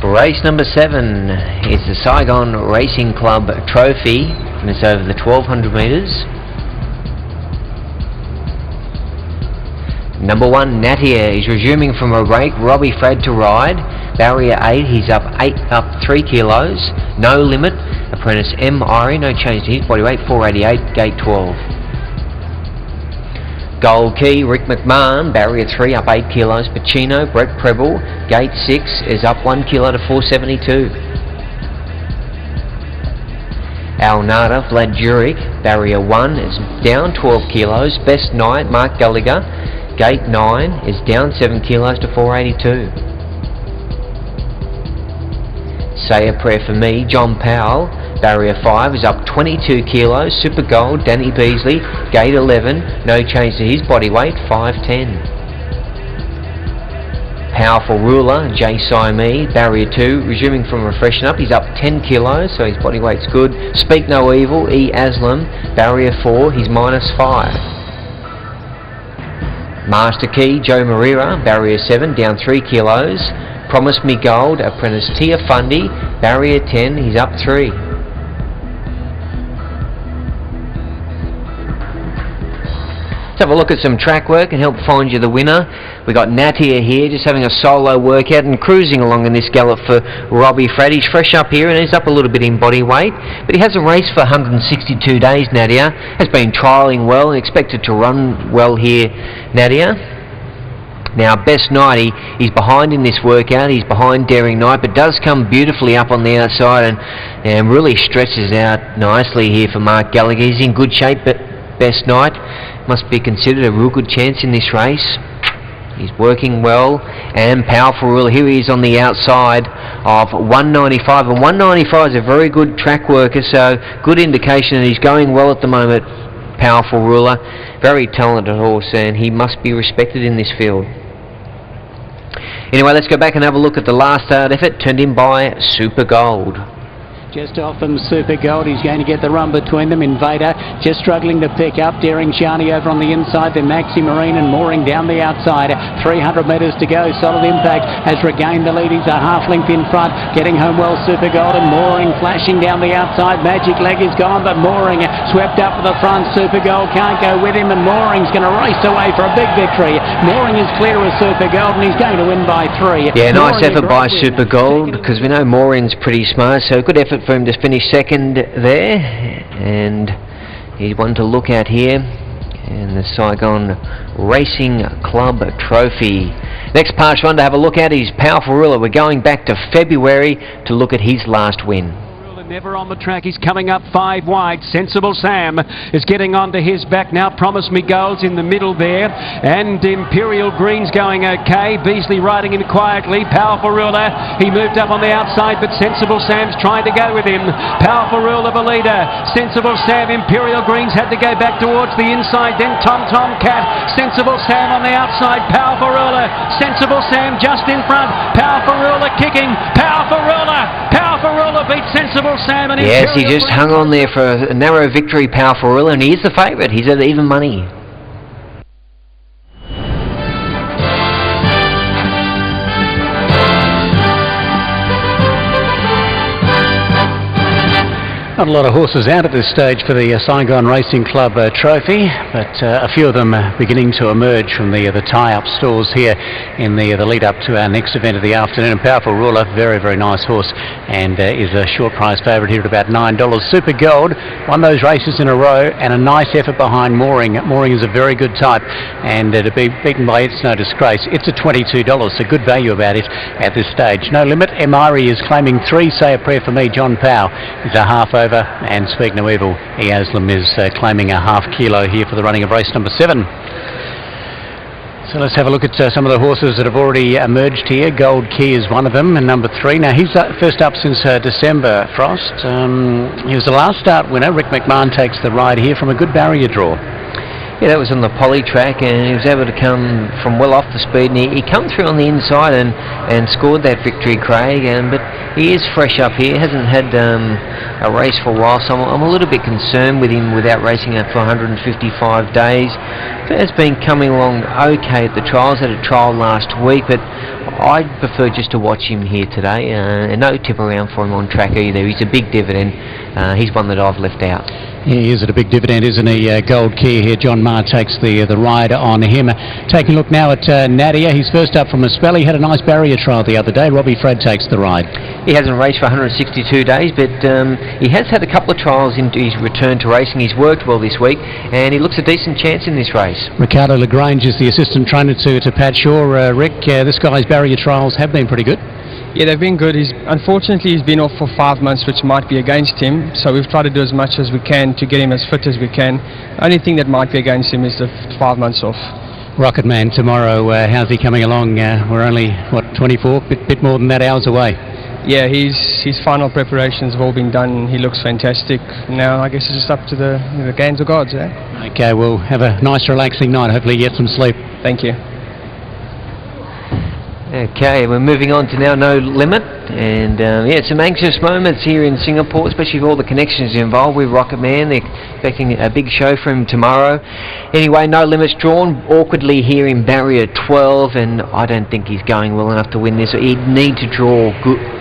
Race number 7 is the Saigon Racing Club Trophy, and it's over the 1200 metres. Number 1, Natia, is resuming from a break. Robbie Frad to ride. Barrier 8, he's up 3 kilos. No limit. Apprentice M. Irie, no change to his body weight, 488, gate 12. Gold Key, Rick McMahon, barrier 3, up 8 kilos. Pacino, Brett Preble, gate 6, is up 1 kilo to 472. Al Nada, Vlad Jurek, barrier 1, is down 12 kilos. Best Night, Mark Gallagher, gate 9, is down 7 kilos to 482. Say a Prayer for Me, John Powell, barrier 5, is up 22 kilos. Super Gold, Danny Beasley, gate 11, no change to his body weight, 510. Powerful Ruler, Jay Siamese, barrier 2, resuming from a freshen up, he's up 10 kilos, so his body weight's good. Speak No Evil, E. Aslam, barrier 4, he's -5. Master Key, Joe Marira, barrier 7, down 3 kilos. Promise Me Gold, Apprentice Tia Fundy, barrier 10, he's up 3. Let's have a look at some track work and help find you the winner. We got Natia here, just having a solo workout and cruising along in this gallop for Robbie Frad. He's fresh up here and he's up a little bit in body weight, but he hasn't raced for 162 days, Natia. Has been trialling well and expected to run well here, Natia. Now, Best Night, he's behind in this workout. He's behind Daring Night, but does come beautifully up on the outside and really stretches out nicely here for Mark Gallagher. He's in good shape, but Best Night must be considered a real good chance in this race. He's working well, and Powerful Ruler, here he is on the outside of 195, and 195 is a very good track worker, so good indication that he's going well at the moment. Powerful Ruler, very talented horse, and he must be respected in this field. Anyway, let's go back and have a look at the last start effort, turned in by Super Gold. Just off them, Super Gold. He's going to get the run between them. Invader just struggling to pick up. Daring Shani over on the inside. Then Maxi Marine and Mooring down the outside. 300 metres to go. Solid Impact has regained the lead. He's a half length in front. Getting home well, Super Gold, and Mooring flashing down the outside. Magic Leg is gone, but Mooring swept up to the front. Super Gold can't go with him, and Mooring's going to race away for a big victory. Mooring is clear of Super Gold, and he's going to win by 3. Yeah, nice effort by Super Gold, because we know Mooring's pretty smart, so good effort for him to finish second there, and he's one to look at here in the Saigon Racing Club Trophy. Next past one to have a look at is Powerful Ruler. We're going back to February to look at his last win. Never on the track, he's coming up 5 wide. Sensible Sam is getting onto his back now. Promise Me Gold's in the middle there, and Imperial Green's going okay. Beasley riding in quietly. Powerful Ruler, he moved up on the outside, but Sensible Sam's trying to go with him. Powerful Ruler, the leader. Sensible Sam, Imperial Green's had to go back towards the inside, then Tom Cat. Sensible Sam on the outside. Powerful Ruler, Sensible Sam just in front. Powerful Ruler kicking. Powerful Ruler beats Sensible Sam, and yes, he just hung on there for a narrow victory, Powerful Ruler, and he is the favourite. He's at even money. Not a lot of horses out at this stage for the Saigon Racing Club Trophy, but a few of them beginning to emerge from the tie-up stalls here in the lead up to our next event of the afternoon. And Powerful Ruler, very, very nice horse, and is a short prize favourite here at about $9. Super Gold won those races in a row, and a nice effort behind Mooring. Mooring is a very good type, and to be beaten by It's No Disgrace, it's at $22, so good value about it at this stage. No Limit, Emari is claiming 3. Say a Prayer for Me, John Powell is a half over, and Speak No Evil, E. Aslam is claiming a half kilo here for the running of race number 7. So let's have a look at some of the horses that have already emerged here. Gold Key is one of them, and number 3. Now he's first up since December, Frost. He was the last start winner. Rick McMahon takes the ride here from a good barrier draw. Yeah, that was on the poly track, and he was able to come from well off the speed, and he come through on the inside and scored that victory, Craig. But he is fresh up here, hasn't had a race for a while, so I'm a little bit concerned with him without racing it for 155 days. But it's been coming along okay at the trials. Had a trial last week, but I'd prefer just to watch him here today, and no tip around for him on track either. He's a big dividend. He's one that I've left out. Yeah, he is at a big dividend, isn't he? Gold Key here. John Marr takes the ride on him. Taking a look now at Nadia. He's first up from a spell. He had a nice barrier trial the other day. Robbie Fred takes the ride. He hasn't raced for 162 days, but he has had a couple of trials into his return to racing. He's worked well this week, and he looks a decent chance in this race. Ricardo Lagrange is the assistant trainer to Pat Shaw. Rick, this guy's barrier trials have been pretty good. Yeah, they've been good. Unfortunately, he's been off for 5 months, which might be against him. So we've tried to do as much as we can to get him as fit as we can. Only thing that might be against him is the 5 months off. Rocket Man tomorrow, how's he coming along? We're only, 24, bit more than that hours away. Yeah, his final preparations have all been done. He looks fantastic. Now, I guess it's just up to the hands of gods, eh? Okay, well, have a nice relaxing night. Hopefully you get some sleep. Thank you. Okay, we're moving on to now No Limit, and some anxious moments here in Singapore, especially with all the connections involved with Rocket Man. They're expecting a big show from him tomorrow. Anyway, No Limit's drawn awkwardly here in barrier 12, and I don't think he's going well enough to win this. He'd need to draw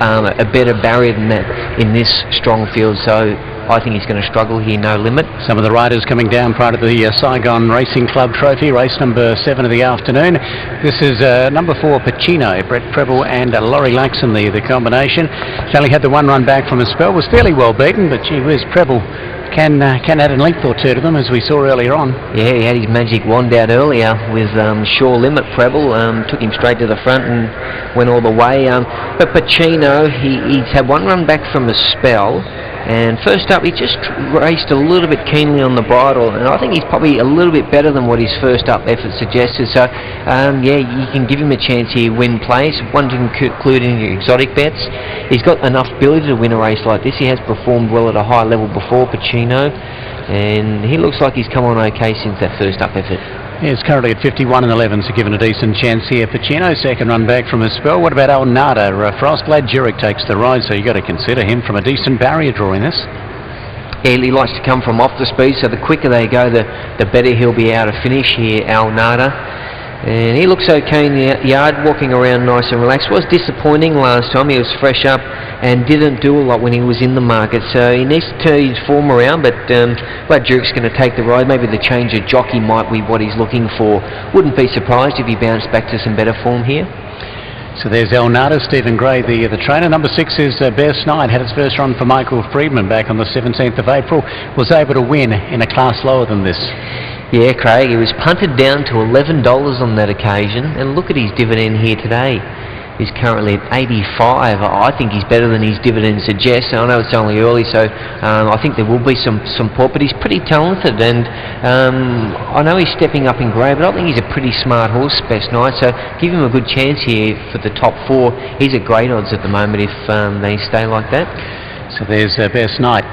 a better barrier than that in this strong field, so I think he's going to struggle here, No Limit. Some of the riders coming down prior to the Saigon Racing Club Trophy, race number 7 of the afternoon. This is number 4, Pacino, Brett Preble and Laurie Laxon, the combination. Sally had the one run back from a spell, was fairly well beaten, but gee whiz, Preble can add a length or two to them, as we saw earlier on. Yeah, he had his magic wand out earlier with Sure Limit. Preble took him straight to the front and went all the way. But Pacino, he's had one run back from a spell. And first up, he just raced a little bit keenly on the bridle, and I think he's probably a little bit better than what his first up effort suggested. So, you can give him a chance here, win place. One to include in your exotic bets. He's got enough ability to win a race like this. He has performed well at a high level before, Pacino, and he looks like he's come on okay since that first up effort. Yeah, it's currently at 51 and 11, so given a decent chance here. Pacino, second run back from a spell. What about Al Nada? Frost Glad Jurek takes the ride, so you've got to consider him from a decent barrier draw in this. Yeah, he likes to come from off the speed, so the quicker they go, the better he'll be able to finish here, Al Nada. And he looks okay in the yard, walking around nice and relaxed. Was disappointing last time. He was fresh up and didn't do a lot when he was in the market, so he needs to turn his form around. But Glad Jurek's going to take the ride. Maybe the change of jockey might be what he's looking for. Wouldn't be surprised if he bounced back to some better form here. So there's El Nada, Stephen Gray, the trainer. Number 6 is Best Night. Had its first run for Michael Friedman back on the 17th of April. Was able to win in a class lower than this. Yeah, Craig, he was punted down to $11 on that occasion, and look at his dividend here today. He's currently at 85. I think he's better than his dividend suggests. I know it's only early, so I think there will be some port, but he's pretty talented, and I know he's stepping up in grade, but I think he's a pretty smart horse, Best Night, so give him a good chance here for the top 4. He's at great odds at the moment if they stay like that. So there's Best Night.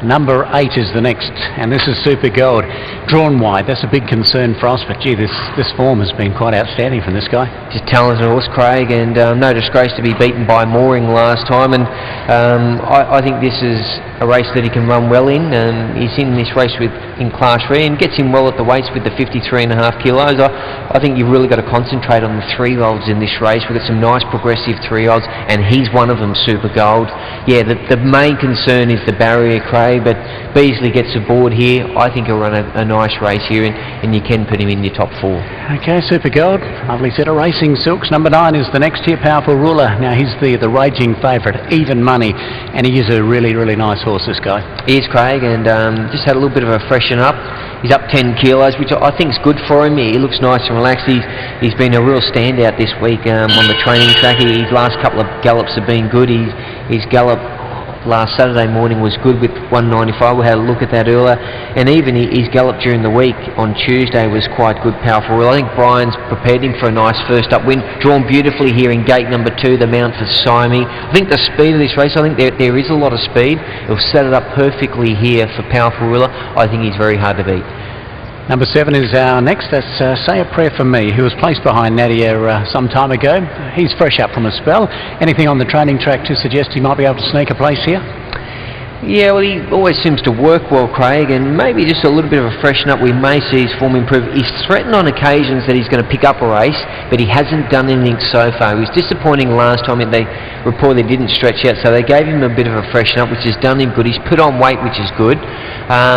Number 8 is the next, and this is Super Gold. Drawn wide, that's a big concern for us, but gee, this form has been quite outstanding from this guy. Just talented horse, Craig, and no disgrace to be beaten by Mooring last time, and I think this is a race that he can run well in. He's in this race in Class 3 and gets him well at the weights with the 53.5 kilos. I think you've really got to concentrate on the 3-year-olds in this race. We've got some nice progressive 3-year-olds, and he's one of them, Super Gold. Yeah, the main concern is the barrier, Craig, but Beasley gets aboard here. I think he'll run a nice race here, and you can put him in your top 4. Okay, Super Gold, lovely set of racing silks. Number 9 is the next here, Powerful Ruler. Now he's the raging favourite, even money, and he is a really, really nice horse, this guy. He is, Craig, and just had a little bit of a freshen up. He's up 10 kilos, which I think is good for him. He looks nice and relaxed. He's been a real standout this week on the training track. His last couple of gallops have been good. His gallop last Saturday morning was good with 195. We had a look at that earlier, and even his gallop during the week on Tuesday was quite good. Powerful. I think Brian's prepared him for a nice first up win. Drawn beautifully here in gate number 2, the mount for Simi. I think the speed of this race, I think there is a lot of speed. It'll set it up perfectly here for Powerful Ruler. I think he's very hard to beat. Number 7 is our next. That's Say a Prayer for Me, who was placed behind Nadia some time ago. He's fresh up from a spell. Anything on the training track to suggest he might be able to sneak a place here? Yeah, well, he always seems to work well, Craig, and maybe just a little bit of a freshen up. We may see his form improve. He's threatened on occasions that he's going to pick up a race, but he hasn't done anything so far. He was disappointing last time, and they reported they didn't stretch out, so they gave him a bit of a freshen up, which has done him good. He's put on weight, which is good.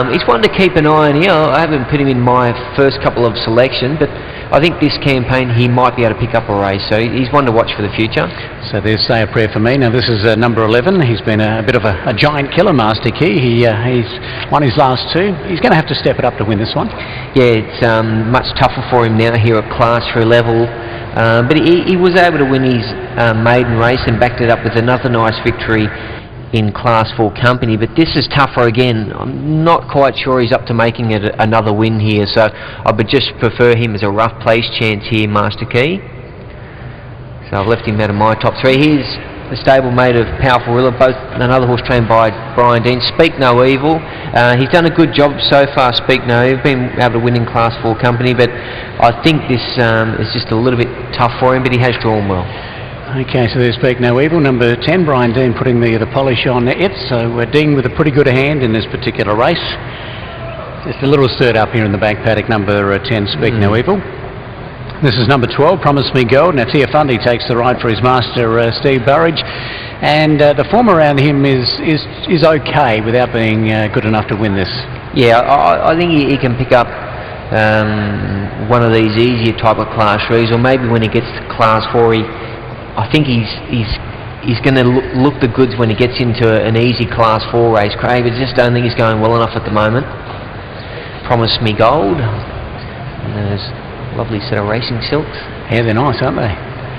He's one to keep an eye on here. I haven't put him in my first couple of selection, but I think this campaign he might be able to pick up a race, so he's one to watch for the future. So there's Say a Prayer for Me. Now this is number 11. He's been a bit of a giant killer, Master Key. He's won his last two. He's going to have to step it up to win this one. Yeah, it's much tougher for him now here at Class 3 level. But he was able to win his maiden race and backed it up with another nice victory in Class 4 company, but this is tougher again. I'm not quite sure he's up to making it another win here, so I would just prefer him as a rough place chance here, Master Key. So I've left him out of my top three. Here's the stablemate of Powerful Ruler, both another horse trained by Brian Dean. Speak No Evil. He's done a good job so far, Speak No Evil. Been able to win in Class 4 company, but I think this is just a little bit tough for him, but he has drawn well. Okay, so there's Speak No Evil, number 10, Brian Dean putting the polish on it. So Dean with a pretty good hand in this particular race. Just a little stirred up here in the back paddock, number 10, Speak No Evil. This is number 12, Promise Me Gold. Now Tia Fundy takes the ride for his master, Steve Burridge. And the form around him is okay without being good enough to win this. Yeah, I think he can pick up one of these easier type of Class 3s, or maybe when he gets to Class 4, I think he's going to look the goods when he gets into an easy Class 4 race, Craig. I just don't think he's going well enough at the moment. Promise Me Gold. And there's a lovely set of racing silks. Yeah, they're nice, aren't they?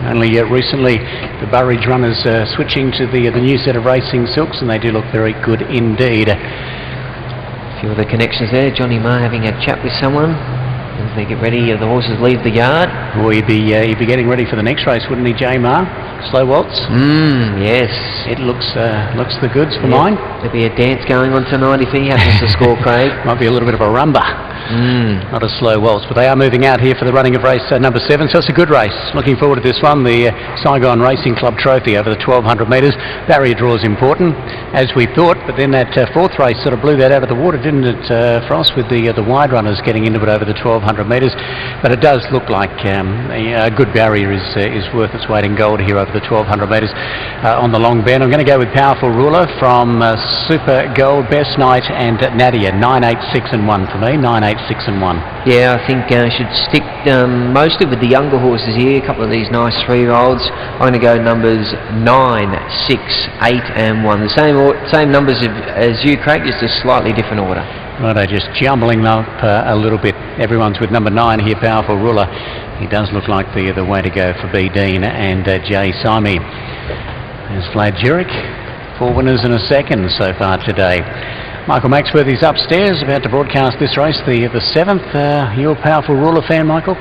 Only recently the Burridge runners switching to the new set of racing silks, and they do look very good indeed. A few other connections there. Johnny Marr having a chat with someone. As they get ready, the horses leave the yard. Well, he'd be getting ready for the next race, wouldn't he, J. Marr? Slow waltz. Yes. It looks the goods for mine. There'll be a dance going on tonight if he happens to score, Craig. Might be a little bit of a rumba. Not a slow waltz, but they are moving out here for the running of race number 7, so it's a good race. Looking forward to this one, the Saigon Racing Club Trophy over the 1200 metres. Barrier draw is important, as we thought, but then that fourth race sort of blew that out of the water, didn't it, Frost, with the wide runners getting into it over the 1200 metres. But it does look like a good barrier is worth its weight in gold here over the 1200 metres on the long bend. I'm going to go with Powerful Ruler from Super Gold, Best Night and Nadia. 9, 8, 6 and 1 for me. 9, 8, 6 and 1. Yeah, I think I should stick mostly with the younger horses here, a couple of these nice 3-year-olds. I'm going to go numbers 9, 6, 8 and 1. The same numbers as you, Craig, just a slightly different order. Righto, just jumbling up a little bit. Everyone's with number 9 here, Powerful Ruler. He does look like the way to go for B. Dean and Jay Simi. There's Vlad Jurek. 4 winners and a second so far today. Michael Maxworthy's upstairs, about to broadcast this race, the 7th. You're a Powerful Ruler fan, Michael?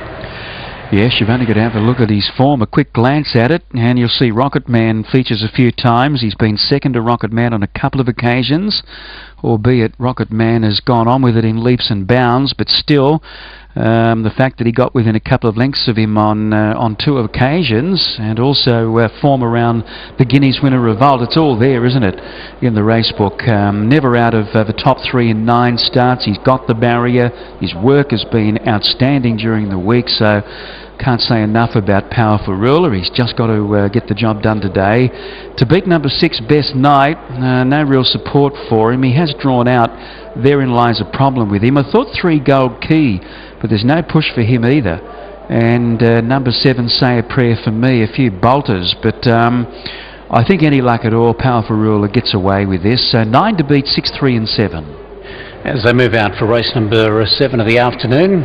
Yes, you've only got to have a look at his form, a quick glance at it, and you'll see Rocket Man features a few times. He's been second to Rocket Man on a couple of occasions, albeit Rocket Man has gone on with it in leaps and bounds, but still, the fact that he got within a couple of lengths of him on 2 occasions, and also form around the Guineas winner Revolt, it's all there, isn't it, in the race book. Never out of the top 3 in 9 starts. He's got the barrier. His work has been outstanding during the week, so can't say enough about Powerful Ruler. He's just got to get the job done today. To beat number 6, Best Night, no real support for him. He has drawn out. Therein lies a problem with him. I thought 3, Gold Key, but there's no push for him either. And number 7, Say a Prayer for Me, a few bolters, but I think any luck at all, Powerful Ruler gets away with this. So 9 to beat, 6, 3 and 7. As they move out for race number 7 of the afternoon,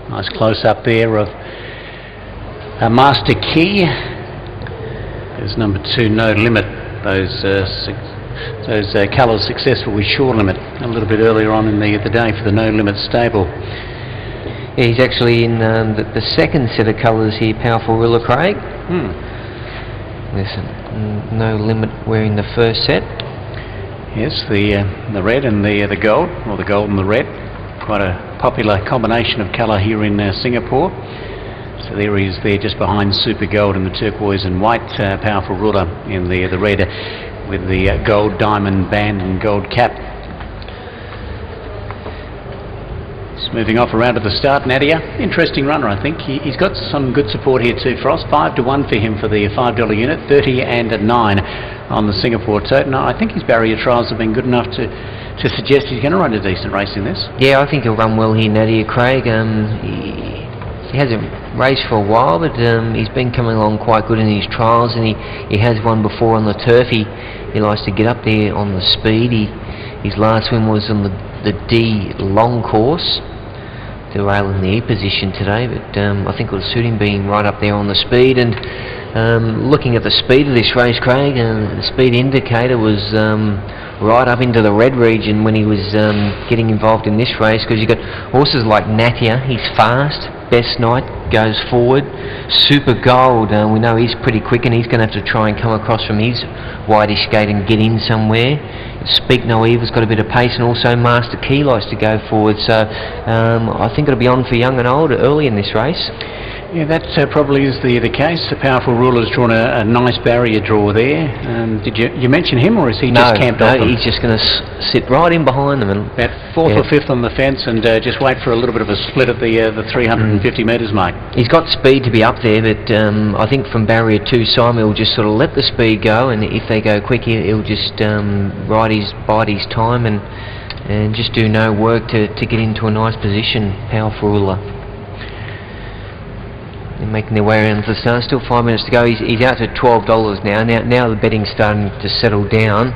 nice close up there of Master Key. There's number 2, No Limit. Those colours successful with Shore Limit a little bit earlier on in the day for the No Limit stable. Yeah, he's actually in the second set of colours here, Powerful Ruler, Craig. There's No Limit wearing the first set. Yes, the red and the gold, or the gold and the red. Quite a popular combination of colour here in Singapore. So there he is there just behind Super Gold in the turquoise and white, Powerful Ruler in the red. with the gold diamond band and gold cap. Just moving off around to the start, Nadia. Interesting runner, I think. He's got some good support here too, Frost. 5-1 for him for the $5 unit, 30 and a 9 on the Singapore tote. And I think his barrier trials have been good enough to suggest he's going to run a decent race in this. Yeah, I think he'll run well here, Nadia, Craig. He hasn't raced for a while, but he's been coming along quite good in his trials, and he has won before on the turf. He likes to get up there on the speed. His last win was on the D long course. Derail in the E position today, but I think it would suit him being right up there on the speed. And looking at the speed of this race, Craig, the speed indicator was right up into the red region when he was getting involved in this race, because you've got horses like Natia, he's fast. Best Night goes forward. Super Gold, we know he's pretty quick, and he's going to have to try and come across from his wideish gate and get in somewhere. Speak No Evil's got a bit of pace, and also Master Key likes to go forward, so I think it'll be on for young and old early in this race. Yeah, that probably is the case. The Powerful Ruler's drawn a nice barrier draw there. Did you mention him, or is he just camped off them? He's just going to sit right in behind them. And about 4th or 5th on the fence, and just wait for a little bit of a split at the 350 metres mark. He's got speed to be up there, but I think from barrier 2, Simon will just sort of let the speed go, and if they go quick, he'll just bide his time and just do no work to get into a nice position. Powerful Ruler. They're making their way around the start. Still 5 minutes to go. He's out to $12 now. Now the betting's starting to settle down,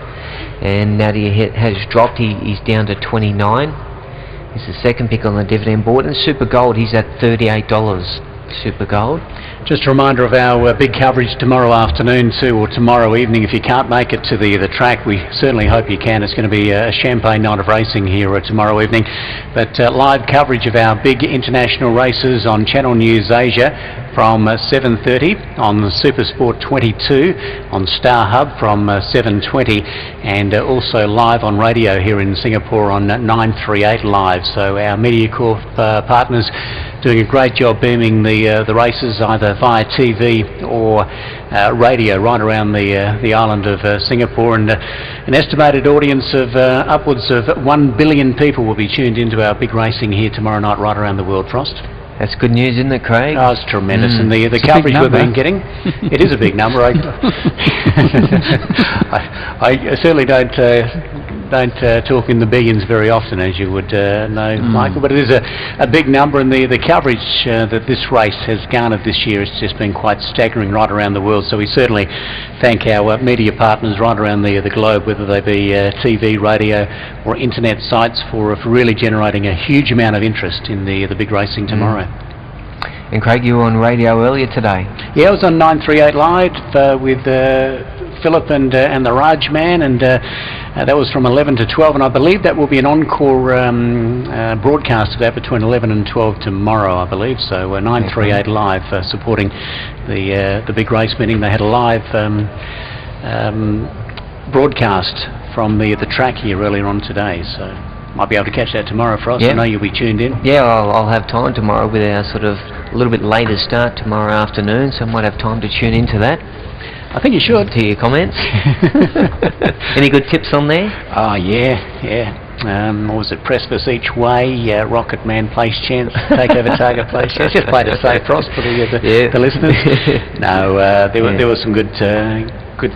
and Nadia has dropped. He's down to 29. He's the second pick on the dividend board, and Super Gold, he's at $38. Super Gold. Just a reminder of our big coverage tomorrow afternoon too, or tomorrow evening. If you can't make it to the track, we certainly hope you can. It's going to be a champagne night of racing here tomorrow evening. But live coverage of our big international races on Channel News Asia from 7:30, on Supersport 22, on Star Hub from 7:20, and also live on radio here in Singapore on 938 Live. So our MediaCorp partners doing a great job beaming the races either via TV or radio right around the island of Singapore, and an estimated audience of upwards of 1 billion people will be tuned into our big racing here tomorrow night right around the world, Frost. That's good news, isn't it, Craig? Oh, it's tremendous, and the coverage we've been getting, it is a big number. I certainly don't talk in the billions very often, as you would know, Michael, but it is a big number, and the coverage that this race has garnered this year has just been quite staggering right around the world. So we certainly thank our media partners right around the globe, whether they be TV, radio or internet sites, for really generating a huge amount of interest in the big racing tomorrow. And Craig, you were on radio earlier today. Yeah, I was on 938 Live with Philip and the Raj Man, and that was from 11 to 12, and I believe that will be an encore broadcast of that between 11 and 12 tomorrow, I believe. So 938 Live supporting the big race meeting. They had a live broadcast from the track here earlier on today, so might be able to catch that tomorrow, Frost. I know you'll be tuned in. Yeah, I'll have time tomorrow with our sort of a little bit later start tomorrow afternoon, so I might have time to tune into that. I think you should. To your comments. Any good tips on there? Oh, yeah. What was it? Precipice each way, Rocket Man place chance, take over target place chance. Just played it safe, Frost, for the listeners. No, there were some good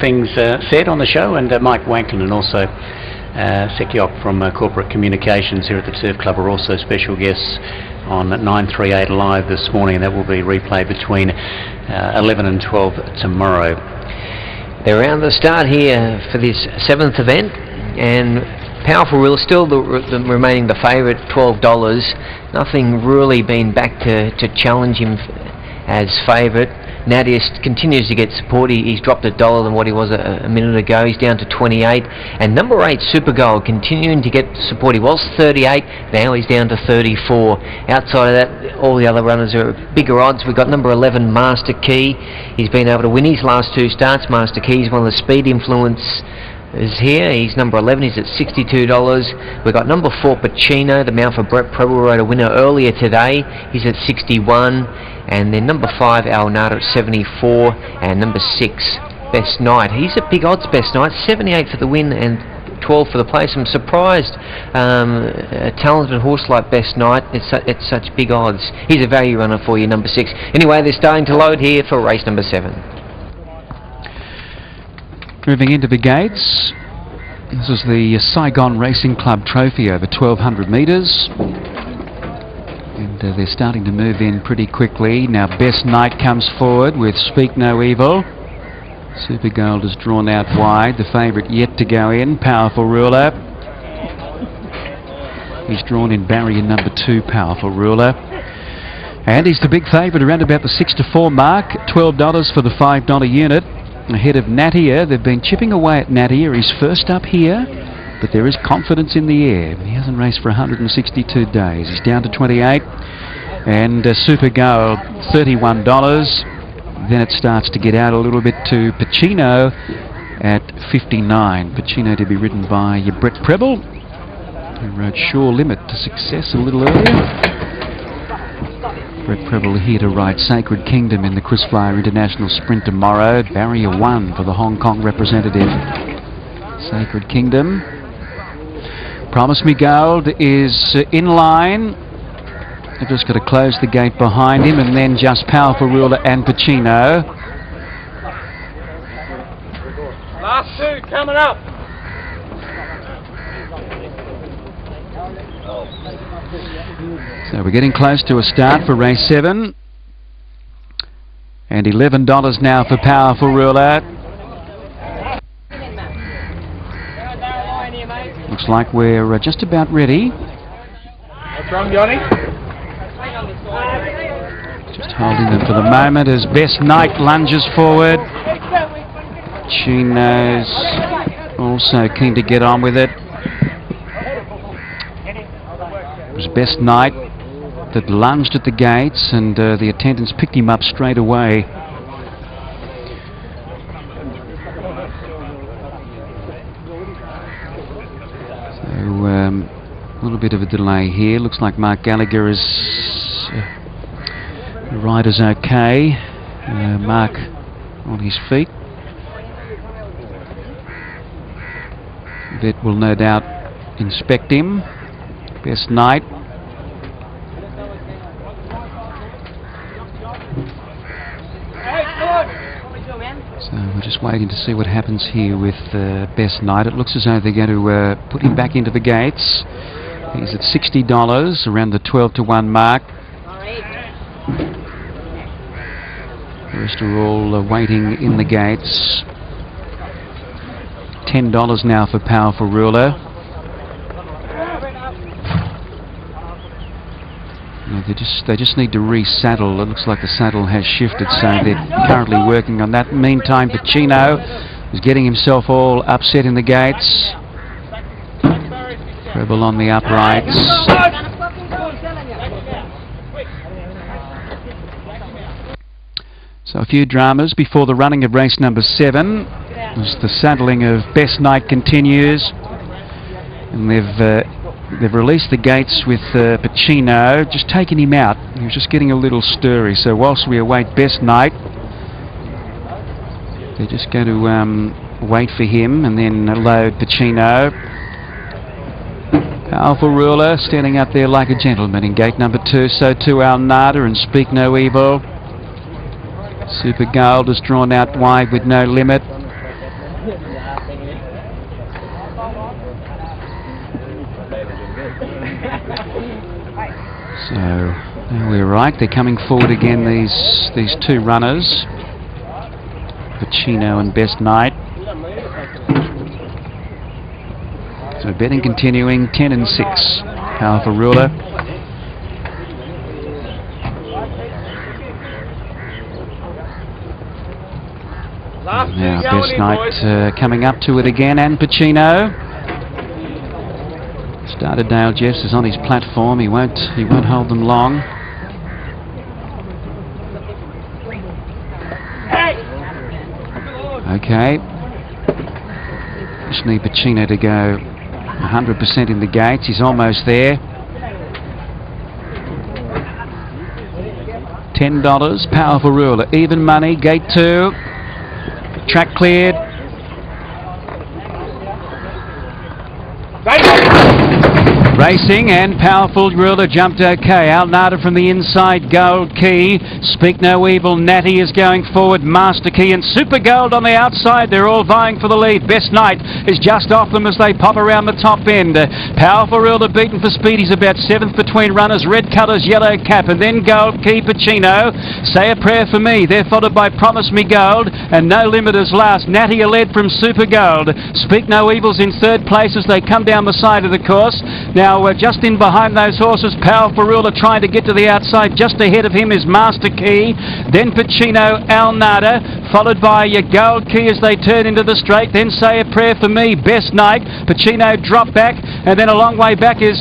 things said on the show, and Mike Wanklin and also Sekiok from Corporate Communications here at the Turf Club are also special guests on 938 Live this morning, and that will be replayed between 11 and 12 tomorrow. They're around the start here for this 7th event, and Powerful Ruler still remaining the favourite, $12. Nothing really been back to challenge him as favourite. Nadia continues to get support. He's dropped $1 than what he was a minute ago. He's down to 28. And number 8, Super Gold, continuing to get support. He was 38. Now he's down to 34. Outside of that, all the other runners are bigger odds. We've got number 11, Master Key. He's been able to win his last 2 starts. Master Key is one of the speed influence is here. He's number 11. He's at $62. We've got number 4, Pacino, the mount for Brett Preble, rode a winner earlier today. He's at 61. And then number 5, Al Nada, at 74. And number 6, Best Night. He's a big odds Best Night, 78 for the win and 12 for the place. I'm surprised a talented horse like Best Night it's such big odds. He's a value runner for you, number 6. Anyway, they're starting to load here for race number 7. Moving into the gates, this is the Saigon Racing Club Trophy over 1200 metres. And they're starting to move in pretty quickly. Now Best Night comes forward with Speak No Evil. Super Gold is drawn out wide. The favourite yet to go in, Powerful Ruler. He's drawn in barrier number 2, Powerful Ruler. And he's the big favourite around about the 6 to 4 mark. $12 for the $5 unit. Ahead of Natia. They've been chipping away at Natia. He's first up here, but there is confidence in the air. He hasn't raced for 162 days. He's down to 28. And Super Gold, $31. Then it starts to get out a little bit to Pacino at 59. Pacino to be ridden by Brett Preble, who rode Sure Limit to success a little earlier. Brett Preble here to ride Sacred Kingdom in the Chris Flyer International Sprint tomorrow. Barrier 1 for the Hong Kong representative. Sacred Kingdom. Promise Me Gold is in line. They've just got to close the gate behind him, and then just Powerful Ruler and Pacino. Last 2 coming up. So we're getting close to a start for race 7. And $11 now for Powerful Ruler. Looks like we're just about ready. What's wrong, Johnny? Just holding them for the moment as Best Night lunges forward. Chino's also keen to get on with it. It was Best Night that lunged at the gates, and the attendants picked him up straight away. So a little bit of a delay here. Looks like Mark Gallagher is the rider's okay. Mark on his feet. Vet will no doubt inspect him. Best Night. So we're just waiting to see what happens here with Best Night. It looks as though they're going to put him back into the gates. He's at $60, around the 12 to 1 mark. The rest are all waiting in the gates. $10 now for Powerful Ruler. They just need to resaddle. It looks like the saddle has shifted, so they're currently working on that. Meantime, Pacino is getting himself all upset in the gates. Rebel on the uprights. So a few dramas before the running of race number 7. As the saddling of Best Night continues, and they've released the gates with Pacino, just taking him out. He was just getting a little stirry. So whilst we await Best Night, they're just going to wait for him and then load Pacino. Powerful Ruler standing up there like a gentleman in gate number 2. So too Alnada and Speak No Evil. Super Gold is drawn out wide with No Limit. So now we're right. They're coming forward again. These two runners, Pacino and Best Night. So betting continuing, 10 and 6. Powerful Ruler. Now Best Night coming up to it again, and Pacino. Started Dale Jeffs is on his platform. He won't hold them long. Okay. Just need Pacino to go 100% in the gates. He's almost there. $10. Powerful Ruler. Even money. Gate 2. Track cleared. Racing and Powerful Ruler jumped okay. Alnada from the inside, Gold Key. Speak No Evil, Natty is going forward. Master Key and Super Gold on the outside. They're all vying for the lead. Best Night is just off them as they pop around the top end. Powerful Ruler beaten for speed. He's about 7th between runners. Red colours, yellow cap, and then Gold Key, Pacino. Say a Prayer for Me. They're followed by Promise Me Gold and No Limiters last. Natty are led from Super Gold. Speak No Evil's in 3rd place as they come down the side of the course. Now just in behind those horses, Powerful Ruler trying to get to the outside. Just ahead of him is Master Key, then Pacino, Alnada, followed by Gold Key as they turn into the straight, then Say a Prayer for Me, Best Night. Pacino drop back, and then a long way back is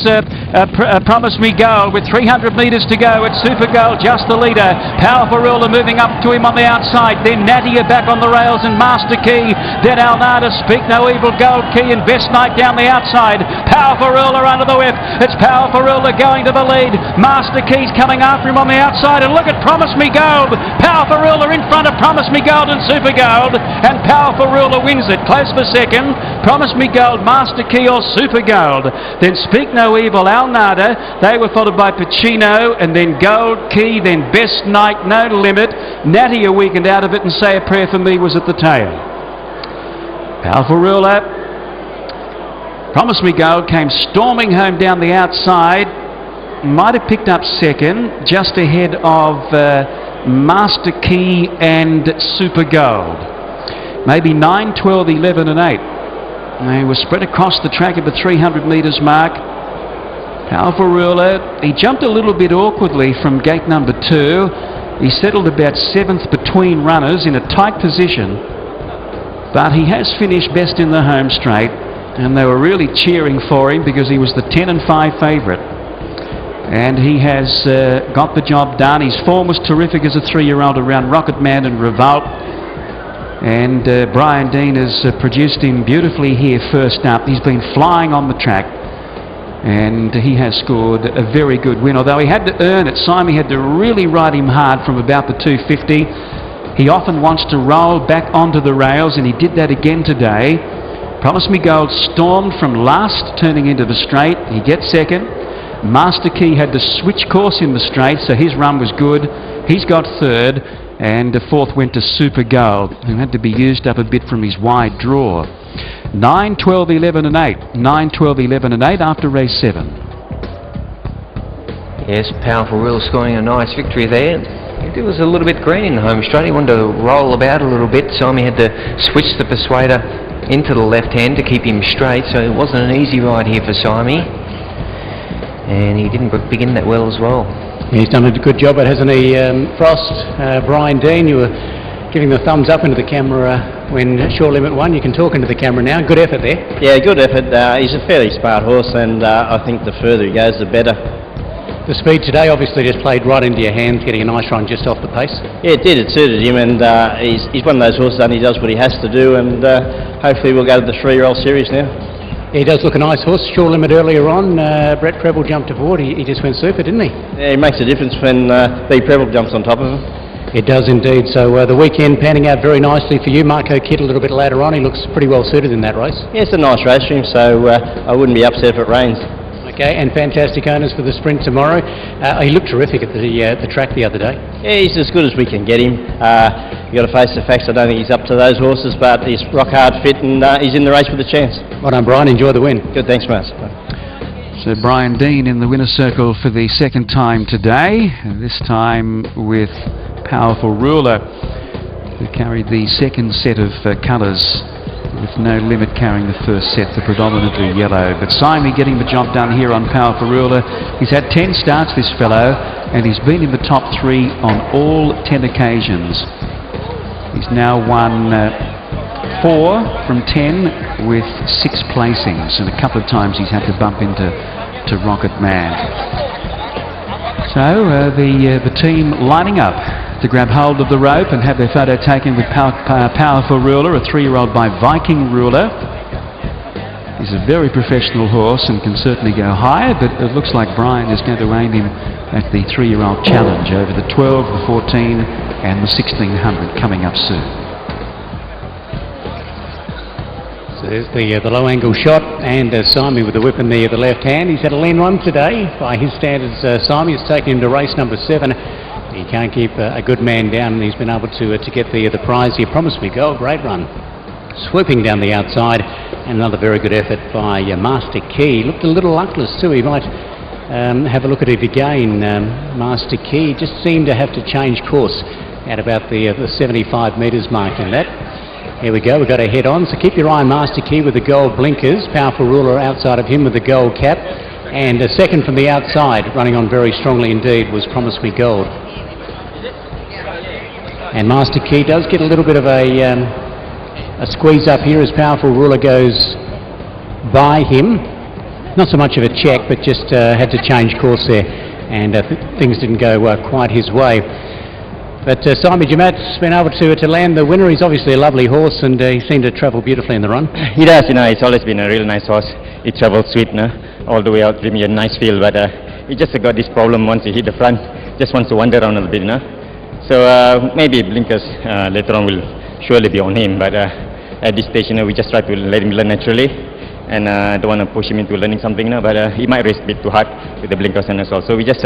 Promise Me Gold with 300 metres to go. It's Super Gold, just the leader. Powerful Ruler moving up to him on the outside, then Natty back on the rails and Master Key, then Alnada, Speak No Evil, Gold Key and Best Night down the outside. Powerful Ruler under the whip. It's Powerful Ruler going to the lead. Master Key's coming after him on the outside, and look at Promise Me Gold. Powerful Ruler in front of Promise Me Gold and Super Gold, and Powerful Ruler wins it. Close for second. Promise Me Gold, Master Key or Super Gold. Then Speak No Evil, Alnada. They were followed by Pacino, and then Gold Key, then Best Night, No Limit. Natty a weekend out of it, and Say a Prayer for Me was at the tail. Powerful Ruler, Promise Me Gold came storming home down the outside. Might have picked up second, just ahead of Master Key and Super Gold. Maybe 9, 12, 11 and 8. They were spread across the track at the 300 metres mark. Powerful Ruler, he jumped a little bit awkwardly from gate number 2. He settled about 7th between runners in a tight position, but he has finished best in the home straight. And they were really cheering for him because he was the 10 and 5 favourite. And he has got the job done. His form was terrific as a 3-year-old around Rocket Man and Revolt. And Brian Dean has produced him beautifully here first up. He's been flying on the track. And he has scored a very good win. Although he had to earn it, Simon had to really ride him hard from about the 250. He often wants to roll back onto the rails, and he did that again today. Promise Me Gold stormed from last, turning into the straight. He gets second. Master Key had to switch course in the straight, so his run was good. He's got third, and the 4th went to Super Gold, who had to be used up a bit from his wide draw. 9, 12, 11 and 8. 9, 12, 11 and 8 after race 7. Yes, Powerful Ruler scoring a nice victory there. It was a little bit green in the home straight. He wanted to roll about a little bit, so he had to switch the Persuader into the left hand to keep him straight, so it wasn't an easy ride here for Simey, and he didn't begin that well as well. He's done a good job, hasn't he, Frost? Brian Dean, you were giving the thumbs up into the camera when Short Limit won. You can talk into the camera now. Good effort there. Yeah, good effort. He's a fairly smart horse, and I think the further he goes, the better. The speed today obviously just played right into your hands, getting a nice run just off the pace. Yeah, it did. It suited him, and he's one of those horses that he does what he has to do, and hopefully we'll go to the 3-year-old series now. He does look a nice horse. Short Limit earlier on, Brett Preble jumped aboard. He just went super, didn't he? Yeah, it makes a difference when B. Preble jumps on top of him. It does indeed. So the weekend panning out very nicely for you. Marco Kidd a little bit later on. He looks pretty well suited in that race. Yeah, it's a nice race for him, so I wouldn't be upset if it rains. Okay, and fantastic owners for the sprint tomorrow. He looked terrific at the track the other day. Yeah, he's as good as we can get him. You've got to face the facts. I don't think he's up to those horses, but he's rock hard fit, and he's in the race with a chance. Well done, Brian. Enjoy the win. Good, thanks, mate. So Brian Dean in the winner's circle for the 2nd time today, this time with Powerful Ruler, who carried the 2nd set of colours, with No Limit carrying the 1st set, the predominantly yellow. But Simey getting the job done here on Powerful Ruler. He's had 10 starts, this fellow, and he's been in the top 3 on all 10 occasions. He's now won 4 from 10 with 6 placings, and a couple of times he's had to bump into Rocket Man. So the team lining up to grab hold of the rope and have their photo taken with Powerful Ruler, a 3-year-old by Viking Ruler. He's a very professional horse and can certainly go higher, but it looks like Brian is going to aim him at the 3-year-old challenge over the 12, the 14 and the 1600 coming up soon. there's the low angle shot, and Simon with the whip in the left hand. He's had a lean run today. By his standards, Simon has taken him to race number 7. He can't keep a good man down, and he's been able to get the prize here. Promised Me Gold, great run. Swooping down the outside, and another very good effort by Master Key. Looked a little luckless too. He might have a look at it again. Master Key just seemed to have to change course at about the 75 metres mark in that. Here we go, we've got a head on, so keep your eye on Master Key with the gold blinkers. Powerful Ruler outside of him with the gold cap. And a second from the outside, running on very strongly indeed, was Promise Me Gold. And Master Key does get a little bit of a squeeze up here as Powerful Ruler goes by him. Not so much of a check, but just had to change course there, and things didn't go quite his way. But Simon Jamat's been able to land the winner. He's obviously a lovely horse, and he seemed to travel beautifully in the run. He does, he's always been a real nice horse. He travels sweet, all the way out, giving me a nice feel, but he just got this problem once he hit the front, just wants to wander around a little bit, So maybe blinkers later on will surely be on him, but at this stage, we just try to let him learn naturally, and don't want to push him into learning something, but he might race a bit too hard with the blinkers and as well. So we just,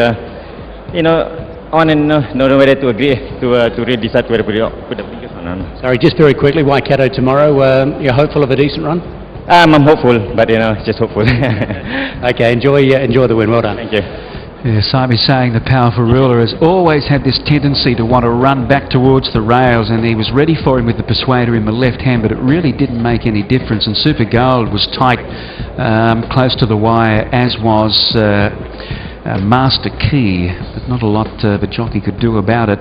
on and don't know whether to agree to really decide whether to put the blinkers on. Sorry, just very quickly, Waikato tomorrow, you're hopeful of a decent run? I'm hopeful, but just hopeful. Okay, enjoy the win. Well done. Thank you. Yeah, Simon saying the Powerful Ruler has always had this tendency to want to run back towards the rails, and he was ready for him with the Persuader in the left hand, but it really didn't make any difference. And Super Gold was tight, close to the wire, as was Master Key, but not a lot the jockey could do about it.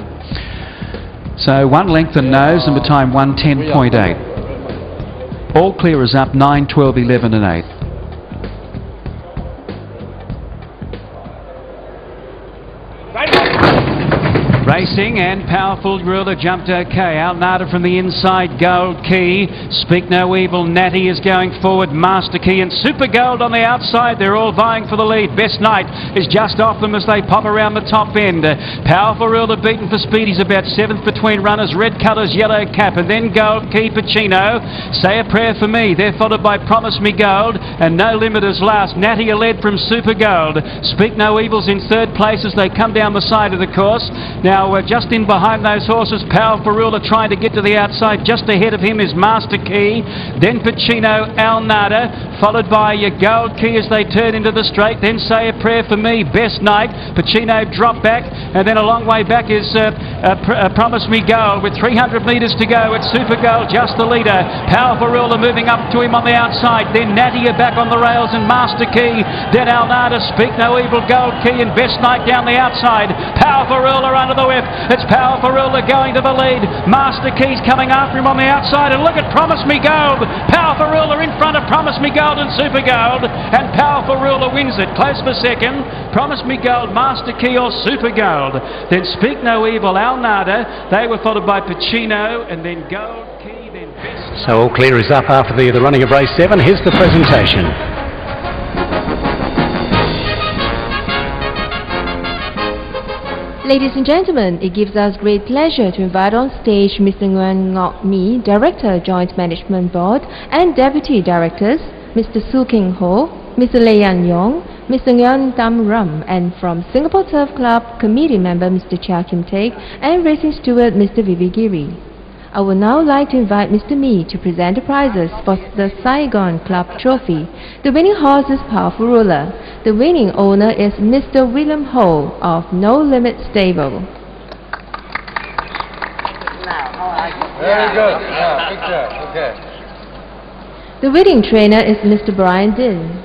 So 1 length and nose, and the time 1:10.8. All clear is up 9, 12, 11 and 8. Racing, and Powerful Ruler jumped okay. Alnada from the inside, Gold Key. Speak No Evil, Natty is going forward. Master Key and Super Gold on the outside. They're all vying for the lead. Best Night is just off them as they pop around the top end. Powerful Ruler beaten for speed. He's about 7th between runners. Red colours, yellow cap, and then Gold Key, Pacino. Say a Prayer for Me. They're followed by Promise Me Gold, and No Limiters last. Natty are led from Super Gold. Speak No Evil's in 3rd place as they come down the side of the course. Now just in behind those horses, Powerful Ruler trying to get to the outside. Just ahead of him is Master Key, then Pacino, Alnada, followed by Gold Key as they turn into the straight. Then Say a Prayer for Me, Best Night. Pacino drop back, and then a long way back is Promise Me Gold with 300 metres to go. It's Super Gold just the leader. Powerful Ruler moving up to him on the outside. Then Natty are back on the rails, and Master Key. Then Alnada, Speak No Evil, Gold Key, and Best Night down the outside. Powerful Ruler under the whip. It's Powerful Ruler going to the lead. Master Key's coming after him on the outside, and look at Promise Me Gold. Powerful Ruler in front of Promise Me Gold and Super Gold, and Powerful Ruler wins it. Close for second. Promise Me Gold, Master Key or Super Gold. Then Speak No Evil, Alnada. They were followed by Pacino, and then Gold Key, then Best. So all clear is up after the running of race 7. Here's the presentation. Ladies and gentlemen, it gives us great pleasure to invite on stage Mr. Nguyen Ngoc Mi, Director, Joint Management Board, and Deputy Directors, Mr. Su King Ho, Mr. Lê Yan Yong, Mr. Nguyen Tam Ram, and from Singapore Turf Club, Committee Member Mr. Chia Kim Taek, and Racing Steward Mr. Vivi Giri. I would now like to invite Mr. Mi to present the prizes for the Saigon Club Trophy. The winning horse is Powerful Ruler. The winning owner is Mr. William Ho of No Limit Stable. Very good. Yeah, picture. Okay. The winning trainer is Mr. Brian Din.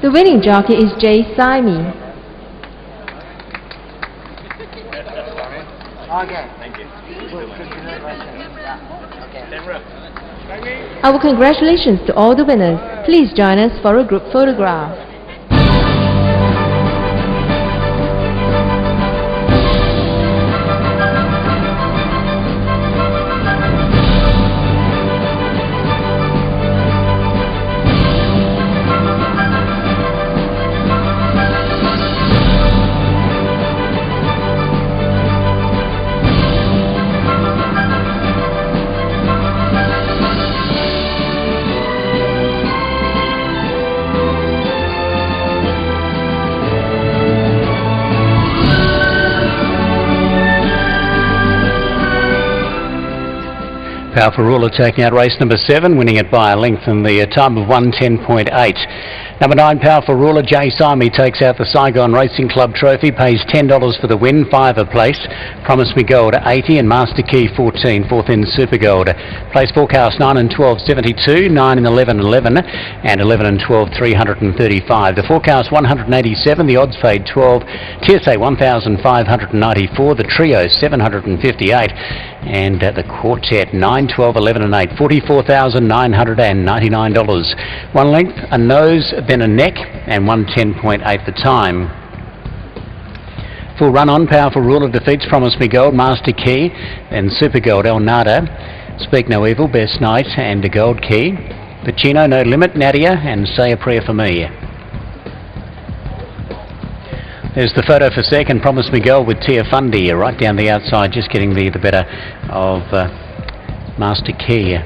The winning jockey is Jay Saimi. Our congratulations to all the winners. Please join us for a group photograph. Powerful Ruler taking out race number 7, winning it by a length in the time of 1:10.8. Number 9, Powerful Ruler, Jay Simey takes out the Saigon Racing Club trophy, pays $10 for the win, 5 a place. Promise Me Gold 80 and Master Key 14, fourth in Super Gold. Place forecast 9 and 12 72, 9 and 11 11, and 11 and 12 335. The forecast 187, the odds fade 12, TSA 1594, the trio 758, and the quartet 9, 12, 11 and 8, $44,999. One length, a nose, then a neck, and 1:10.8 the time. Full run on, Powerful Ruler defeats Promise Me Gold, Master Key, then Super Gold, El Nada, Speak No Evil, Best Night, and the Gold Key. Pacino, No Limit, Nadia, and Say a Prayer for Me. There's the photo for second, Promise Me Gold with Tia Fundy right down the outside, just getting the better of Master Key.